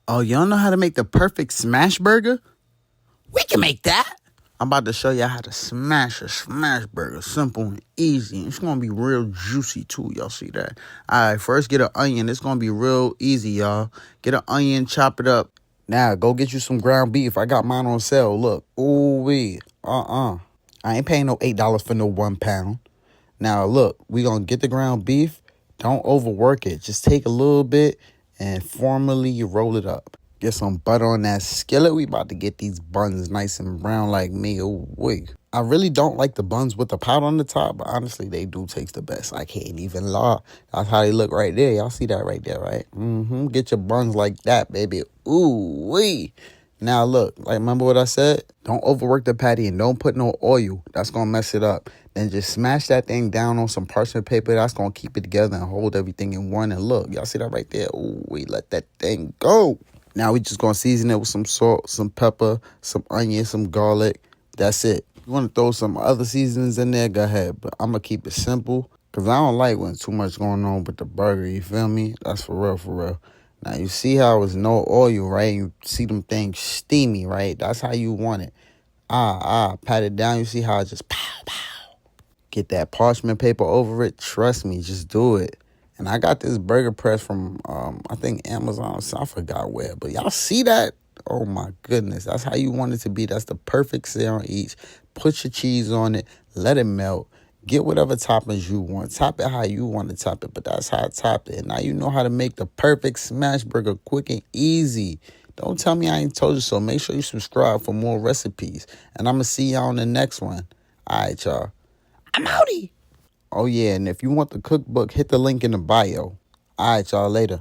Oh, y'all know how to make the perfect smash burger? We can make that. I'm about to show y'all how to smash a smash burger. Simple and easy. It's going to be real juicy, too. Y'all see that? All right, first get an onion. It's going to be real easy, y'all. Get an onion, chop it up. Now, go get you some ground beef. I got mine on sale. Look. Ooh-wee. I ain't paying no $8 for no 1 pound. Now, look. We going to get the ground beef. Don't overwork it. Just take a little bit and formally roll it up. Get some butter on that skillet. We about to get these buns nice and brown like me. Oh, wait. I really don't like the buns with the powder on the top, but honestly, they do taste the best. I can't even lie. That's how they look right there. Y'all see that right there, right? Get your buns like that, baby. Ooh, wee. Now, look, like, remember what I said? Don't overwork the patty and don't put no oil. That's going to mess it up. Then just smash that thing down on some parchment paper. That's going to keep it together and hold everything in one. And look, y'all see that right there? Ooh, we let that thing go. Now we just going to season it with some salt, some pepper, some onion, some garlic. That's it. You want to throw some other seasonings in there, go ahead. But I'm going to keep it simple because I don't like when too much going on with the burger, you feel me? That's for real, for real. Now, you see how it's no oil, right? You see them things steamy, right? That's how you want it. Pat it down. You see how it just pow, pow. Get that parchment paper over it. Trust me, just do it. And I got this burger press from, I think Amazon. So I forgot where. But y'all see that? Oh, my goodness. That's how you want it to be. That's the perfect sear on each. Put your cheese on it. Let it melt. Get whatever toppings you want. Top it how you want to top it. But that's how I top it. And now you know how to make the perfect smash burger quick and easy. Don't tell me I ain't told you so. Make sure you subscribe for more recipes. And I'm going to see y'all on the next one. All right, y'all. I'm outie. Oh, yeah, and if you want the cookbook, hit the link in the bio. All right, y'all, later.